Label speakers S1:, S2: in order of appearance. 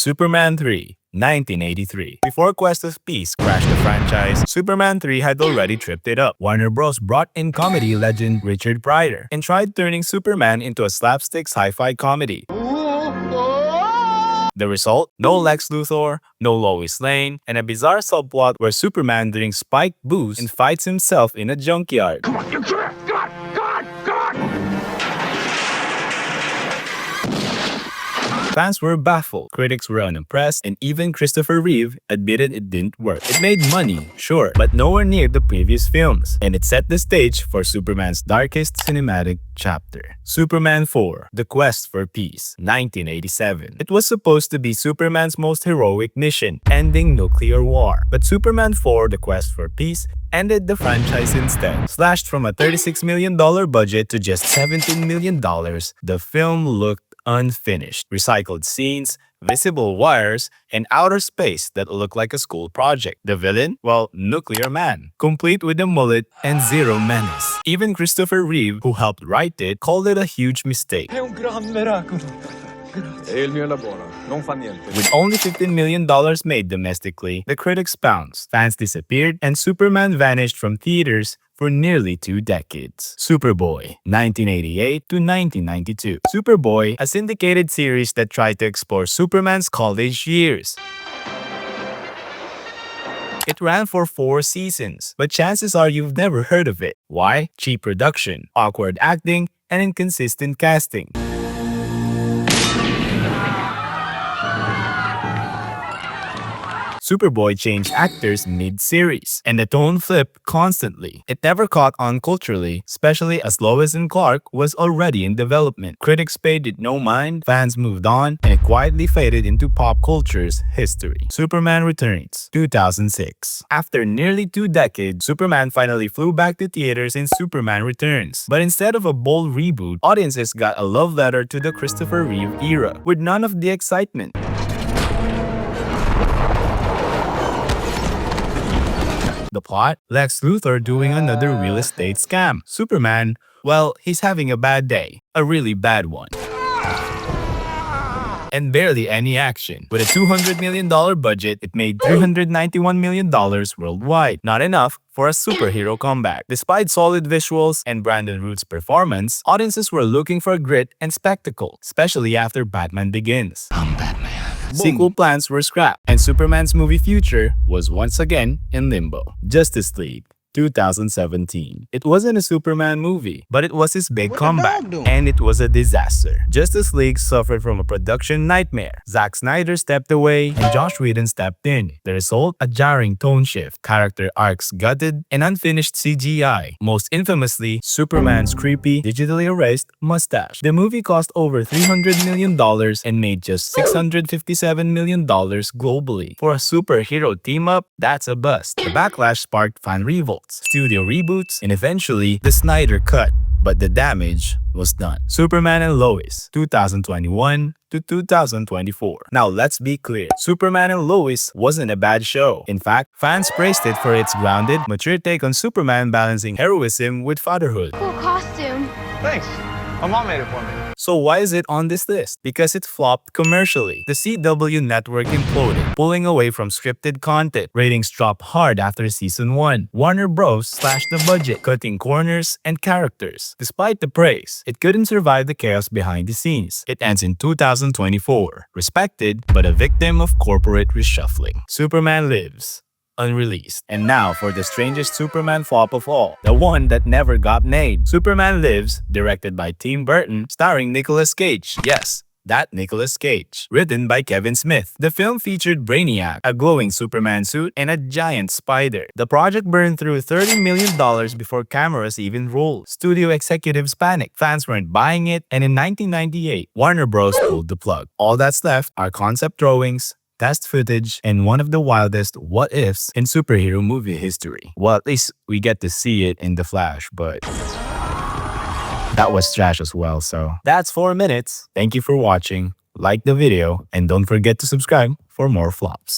S1: Superman 3, 1983. Before Quest of Peace crashed the franchise, Superman 3 had already tripped it up. Warner Bros. Brought in comedy legend Richard Pryor and tried turning Superman into a slapstick sci-fi comedy. The result? No Lex Luthor, no Lois Lane, and a bizarre subplot where Superman drinks spiked booze and fights himself in a junkyard.
S2: Come on, you can't! Come on! Come on! Come on!
S1: Fans were baffled, critics were unimpressed, and even Christopher Reeves admitted it didn't work. It made money, sure, but nowhere near the previous films, and it set the stage for Superman's darkest cinematic chapter. Superman 4, The Quest for Peace, 1987. It was supposed to be Superman's most heroic mission, ending nuclear war. But Superman 4, The Quest for Peace ended the franchise instead. Slashed from a $36 million budget to just $17 million, the film looked unfinished. Recycled scenes, visible wires, and outer space that looked like a school project. The villain? Well, Nuclear Man, complete with a mullet and zero menace. Even Christopher Reeve, who helped write it, called it a huge mistake.
S2: È un gran miracolo. E il mio lavoro non fa niente.
S1: With only $15 million made domestically, the critics bounced, fans disappeared, and Superman vanished from theaters for nearly 2 decades. Superboy, 1988 to 1992. Superboy, a syndicated series that tried to explore Superman's college years. It ran for 4 seasons, but chances are you've never heard of it. Why? Cheap production, awkward acting, and inconsistent casting. Superboy changed actors mid-series, and the tone flipped constantly. It never caught on culturally, especially as Lois and Clark was already in development. Critics paid it no mind, fans moved on, and it quietly faded into pop culture's history. Superman Returns, 2006. After nearly 2 decades, Superman finally flew back to theaters in Superman Returns. But instead of a bold reboot, audiences got a love letter to the Christopher Reeve era, with none of the excitement. The plot? Lex Luthor doing another real estate scam. Superman, well, he's having a bad day. A really bad one. And barely any action. With a $200 million budget, it made $391 million worldwide. Not enough for a superhero comeback. Despite solid visuals and Brandon Routh's performance, audiences were looking for grit and spectacle, especially after Batman Begins.
S2: I'm Batman.
S1: Sequel plans were scrapped, and Superman's movie future was once again in limbo. Justice League, 2017. It wasn't a Superman movie, but it was his big comeback, and it was a disaster. Justice League suffered from a production nightmare. Zack Snyder stepped away, and Joss Whedon stepped in. The result? A jarring tone shift, character arcs gutted, and unfinished CGI. Most infamously, Superman's creepy, digitally erased mustache. The movie cost over $300 million and made just $657 million globally. For a superhero team-up, that's a bust. The backlash sparked fan revolt, studio reboots, and eventually the Snyder Cut. But the damage was done. Superman and Lois, 2021 to 2024. Now let's be clear, Superman and Lois wasn't a bad show. In fact, fans praised it for its grounded, mature take on Superman balancing heroism with fatherhood.
S3: Cool costume.
S2: Thanks. My mom made it for me.
S1: So why is it on this list? Because it flopped commercially. The CW network imploded, pulling away from scripted content. Ratings dropped hard after season 1. Warner Bros. Slashed the budget, cutting corners and characters. Despite the praise, it couldn't survive the chaos behind the scenes. It ends in 2024, respected but a victim of corporate reshuffling. Superman Lives, unreleased. And now for the strangest Superman flop of all, the one that never got made. Superman Lives, directed by Tim Burton, starring Nicolas Cage. Yes, that Nicolas Cage. Written by Kevin Smith. The film featured Brainiac, a glowing Superman suit, and a giant spider. The project burned through $30 million before cameras even rolled. Studio executives panicked. Fans weren't buying it, and in 1998, Warner Bros. Pulled the plug. All that's left are concept drawings, test footage, and one of the wildest what-ifs in superhero movie history. Well, at least we get to see it in The Flash, but that was trash as well. So that's 4 minutes. Thank you for watching. Like the video, and don't forget to subscribe for more flops.